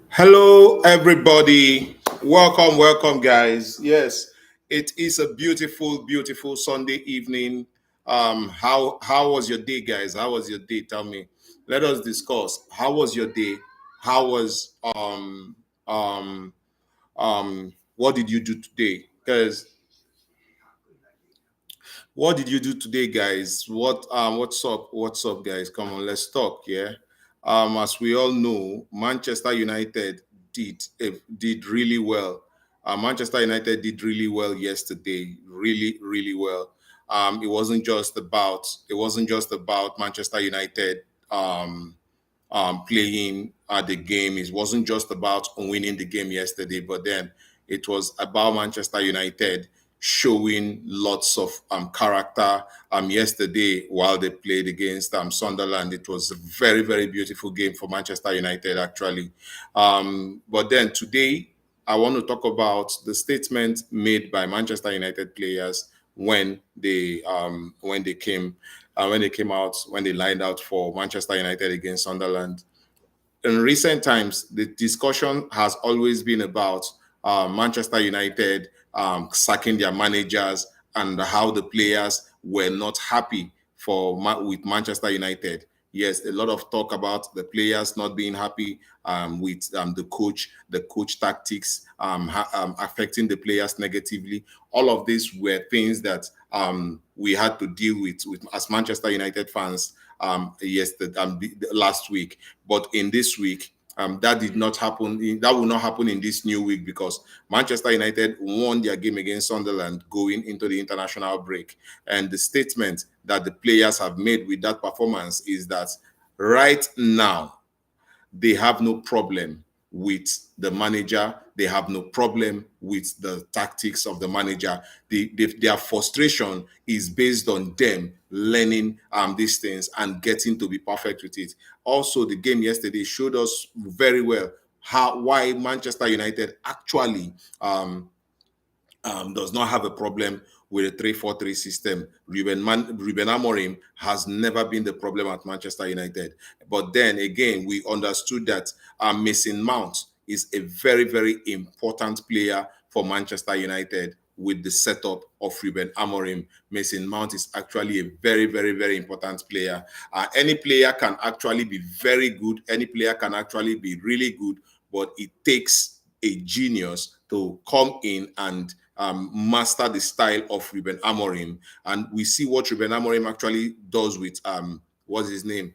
Hello, everybody. Welcome, guys. Yes, it is a beautiful Sunday evening. How was your day, guys? How was your day? Tell me. Let us discuss. How was your day? How was what did you do today? Because what did you do today, guys? What's up? What's up, guys? Come on, let's talk. Yeah. As we all know, Manchester United did really well. Manchester United did really well yesterday. Really well. It wasn't just about Manchester United playing the game. It wasn't just about winning the game yesterday, but then it was about Manchester United showing lots of character. Yesterday, while they played against Sunderland, it was a very beautiful game for Manchester United, actually. But then today, I want to talk about the statement made by Manchester United players when they lined out for Manchester United against Sunderland. In recent times, the discussion has always been about Manchester United sacking their managers and how the players were not happy with Manchester United. Yes, a lot of talk about the players not being happy with the coach tactics affecting the players negatively. All of these were things that we had to deal with as Manchester United fans yesterday last week. But in this week, that did not happen. That will not happen in this new week because Manchester United won their game against Sunderland going into the international break. And the statement that the players have made with that performance is that right now they have no problem with the manager. They have no problem with the tactics of the manager. Their frustration is based on them learning these things and getting to be perfect with it. Also, the game yesterday showed us very well why Manchester United actually does not have a problem with a 3-4-3 system. Ruben Amorim has never been the problem at Manchester United. But then again, we understood that Mason Mount is a very important player for Manchester United with the setup of Ruben Amorim. Mason Mount is actually a very important player. Any player can actually be very good. Any player can actually be really good, but it takes a genius to come in and master the style of Ruben Amorim. And we see what Ruben Amorim actually does with what's his name?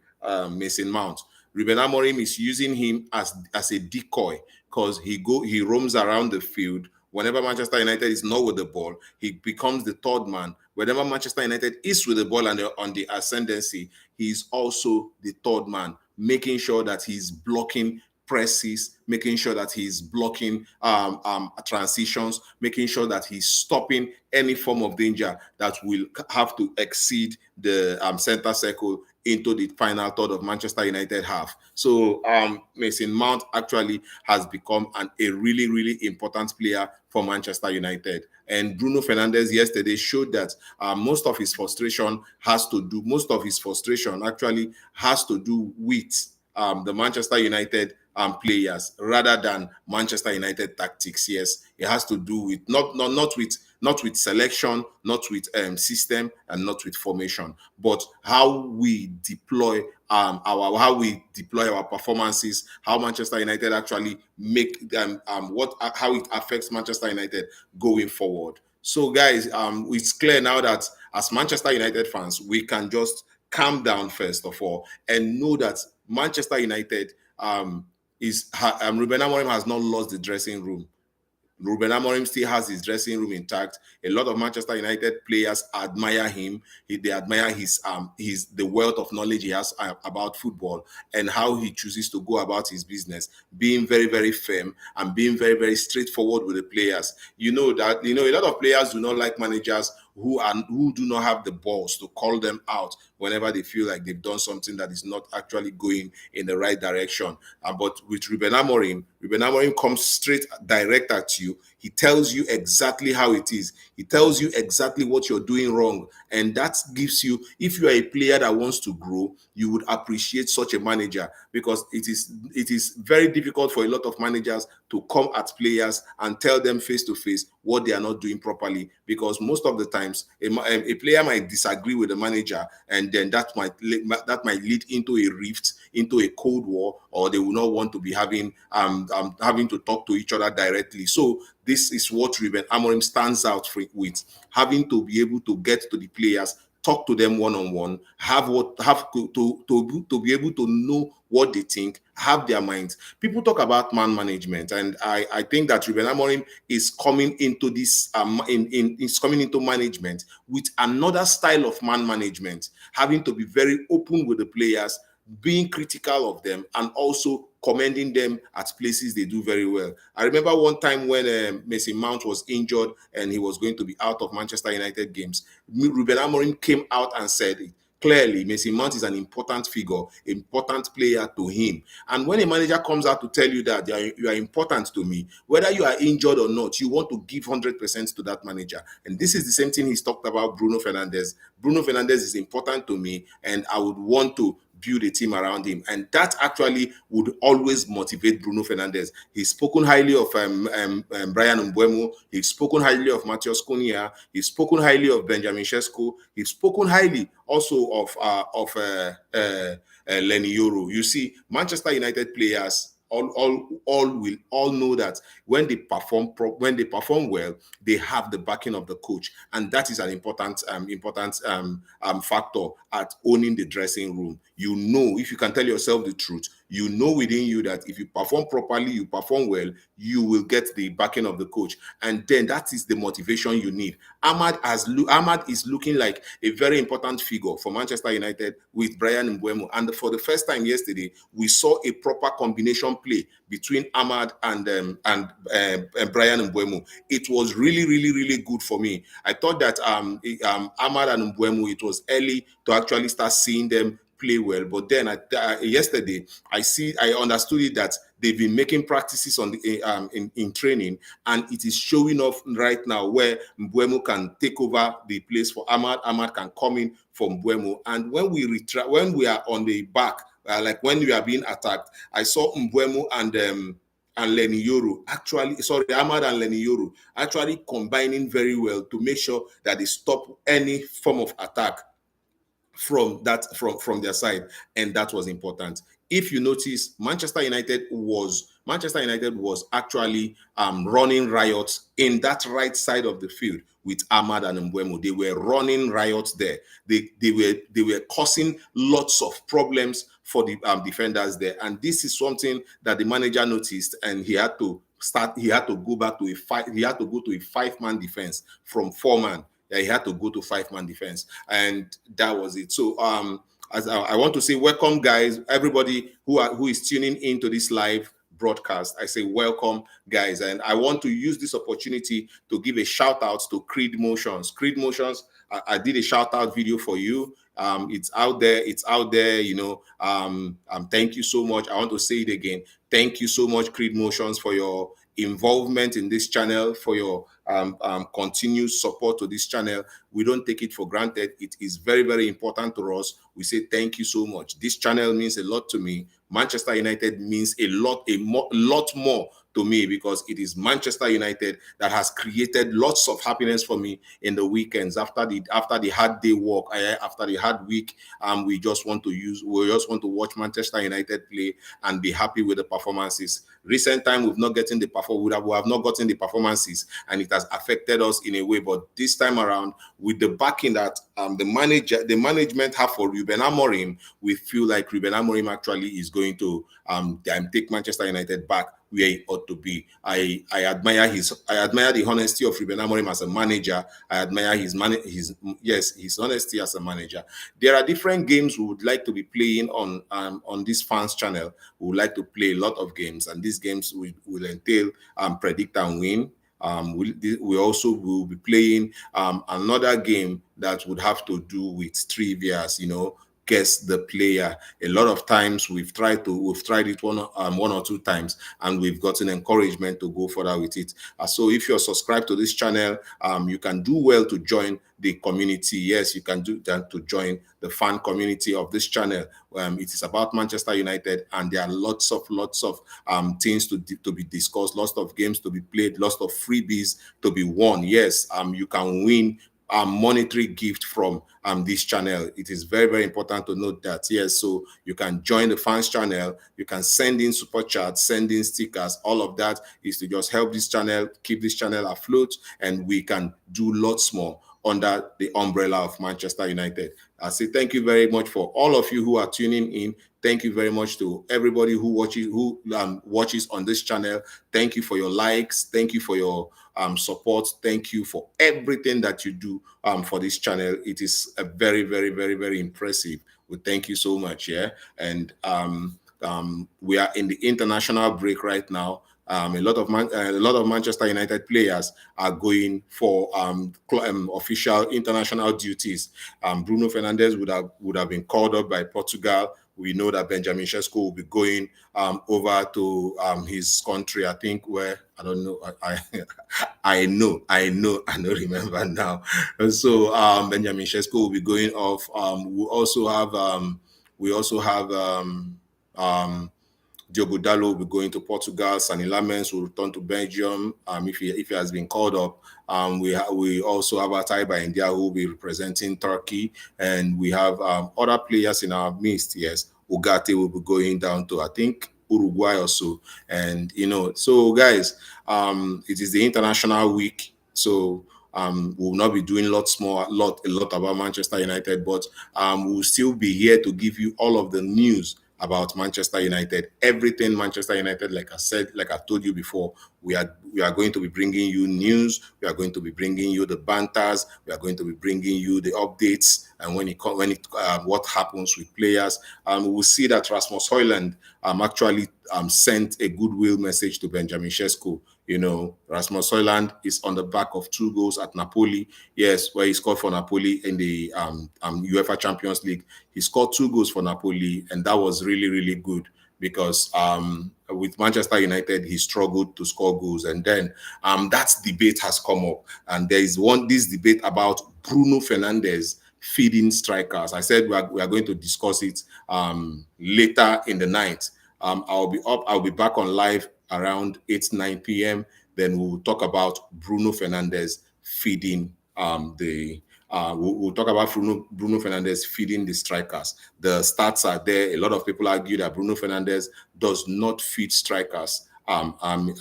Mason Mount. Ruben Amorim is using him as a decoy because he roams around the field. Whenever Manchester United is not with the ball, he becomes the third man. Whenever Manchester United is with the ball and on the ascendancy, he's also the third man, making sure that he's blocking presses, making sure that he's blocking transitions, making sure that he's stopping any form of danger that will have to exceed the center circle into the final third of Manchester United half. So Mason Mount actually has become a really important player for Manchester United. And Bruno Fernandes yesterday showed that most of his frustration actually has to do with the Manchester United players rather than Manchester United tactics. Yes, it has to do with not with selection, not with system, and not with formation, but how we deploy our performances, how Manchester United actually make them how it affects Manchester United going forward. So, guys, it's clear now that as Manchester United fans, we can just calm down first of all and know that Manchester United Ruben Amorim has not lost the dressing room. Ruben Amorim still has his dressing room intact. A lot of Manchester United players admire him. They admire his the wealth of knowledge he has about football and how he chooses to go about his business, being very firm and being very straightforward with the players. You know a lot of players do not like managers who do not have the balls to call them out whenever they feel like they've done something that is not actually going in the right direction. But with Ruben Amorim comes straight direct at you. He tells you exactly how it is. He tells you exactly what you're doing wrong. And that gives you, if you are a player that wants to grow, you would appreciate such a manager, because it is very difficult for a lot of managers to come at players and tell them face to face what they are not doing properly, because most of the times a player might disagree with the manager, and then that might lead into a rift, into a cold war, or they will not want to be having to talk to each other directly. So this is what Ruben Amorim stands out with, having to be able to get to the players, talk to them one on one, to be able to know what they think, have their minds. People talk about man management, and I think that Ruben Amorim is coming into this is coming into management with another style of man management, having to be very open with the players, being critical of them, and also commending them at places they do very well. I remember one time when Mason Mount was injured and he was going to be out of Manchester United games. Ruben Amorim came out and said it clearly. Mason Mount is an important figure, important player to him. And when a manager comes out to tell you that you are important to me, whether you are injured or not, you want to give 100% to that manager. And this is the same thing he's talked about Bruno Fernandes. Bruno Fernandes is important to me, and I would want to build a team around him, and that actually would always motivate Bruno Fernandes. He's spoken highly of Brian Mbeumo. He's spoken highly of Matheus Cunha. He's spoken highly of Benjamin Sesko. He's spoken highly also of Lenny Yoro. You see, Manchester United players will all know that when they perform well, they have the backing of the coach, and that is an important factor at owning the dressing room. You know, if you can tell yourself the truth, you know within you that if you perform properly, you perform well, you will get the backing of the coach, and then that is the motivation you need. Ahmad is looking like a very important figure for Manchester United with Brian Mbeumo, and for the first time yesterday, we saw a proper combination play between Ahmad and Brian Mbeumo. It was really, really, really good for me. I thought that Ahmad and Mbeumo, it was early to actually start seeing them play well, but then yesterday I understood it that they've been making practices on the in training, and it is showing off right now where Mbeumo can take over the place for Ahmad. Ahmad can come in for Mbeumo, and when we are on the back, like when we are being attacked, I saw Mbeumo and Lenny Yoro Ahmad and Lenny Yoro actually combining very well to make sure that they stop any form of attack from their side, and that was important. If you notice, Manchester United was actually running riots in that right side of the field with Ahmad and Mbeumo. They were running riots there. They were causing lots of problems for the defenders there, and this is something that the manager noticed, and he had to go back to a 5-man defense from 4-man. He had to go to 5-man defense, and that was it. So as I want to say, welcome guys, everybody who is tuning into this live broadcast. I say welcome guys, and I want to use this opportunity to give a shout out to Creed Motions. I did a shout out video for you. It's out there, you know. Thank you so much. I want to say it again. Thank you so much, Creed Motions, for your involvement in this channel, for your continued support to this channel. We don't take it for granted. It is very, very important to us. We say thank you so much. This channel means a lot to me. Manchester United means a lot more to me, because it is Manchester United that has created lots of happiness for me in the weekends after the hard day work, after the hard week. We just want to watch Manchester United play and be happy with the performances. Recent time we have not gotten the performances, and it has affected us in a way. But this time around, with the backing that the management have for Ruben Amorim, we feel like Ruben Amorim actually is going to take Manchester United back where he ought to be. I admire the honesty of Ruben Amorim as a manager. I admire his honesty as a manager. There are different games we would like to be playing on this fans channel. We would like to play a lot of games, and these games will entail predict and win, We also will be playing another game that would have to do with trivias, guess the player. A lot of times we've tried it one or two times, and we've gotten encouragement to go further with it. So if you're subscribed to this channel, you can do well to join the community. Yes, you can do that to join the fan community of this channel. It is about Manchester United, and there are lots of things to be discussed, lots of games to be played, lots of freebies to be won. Yes, you can win a monetary gift from this channel. It is very, very important to note that. Yes, so you can join the fans channel, you can send in super chats, send in stickers. All of that is to just help this channel, keep this channel afloat, and we can do lots more under the umbrella of Manchester United. I say thank you very much for all of you who are tuning in. Thank you very much to everybody who watches on this channel. Thank you for your likes. Thank you for your support. Thank you for everything that you do for this channel. It is a very, very, very, very impressive. We thank you so much. Yeah, and we are in the international break right now. A lot of Manchester United players are going for official international duties. Bruno Fernandes would have been called up by Portugal. We know that Benjamin Sesko will be going over to his country. I think where I don't know. I don't remember now. And so Benjamin Sesko will be going off. We also have Diogo Dalot will be going to Portugal. Sani Lamens will return to Belgium if he has been called up. We also have Ataiba India who will be representing Turkey, and we have other players in our midst. Yes, Ugarte will be going down to, I think, Uruguay or so. And so guys, it is the international week, so we'll not be doing a lot about Manchester United, but we'll still be here to give you all of the news about Manchester United, everything Manchester United. Like I've told you before, we are going to be bringing you news. We are going to be bringing you the banters. We are going to be bringing you the updates, and what happens with players. We will see that Rasmus Højlund actually sent a goodwill message to Benjamin Sesko. Rasmus Højlund is on the back of 2 goals at Napoli. Yes, where he scored for Napoli in the UEFA Champions League. He scored 2 goals for Napoli, and that was really, really good because with Manchester United, he struggled to score goals. And then that debate has come up, and there is this debate about Bruno Fernandes feeding strikers. I said we are going to discuss it later in the night. I'll be back on live around 8-9 p.m. Then we'll talk about Bruno Fernandes feeding we'll talk about Bruno Fernandes feeding the strikers. The stats are there. A lot of people argue that Bruno Fernandes does not feed strikers.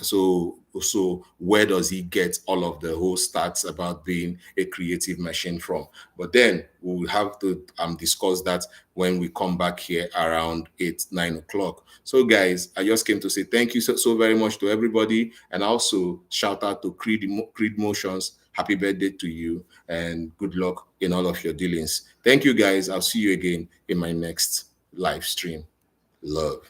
So where does he get all of the whole stats about being a creative machine from? But then we'll have to discuss that when we come back here around 8-9 o'clock. So guys, I just came to say thank you so very much to everybody, and also shout out to Creed Motions. Happy birthday to you, and good luck in all of your dealings. Thank you guys. I'll see you again in my next live stream. Love.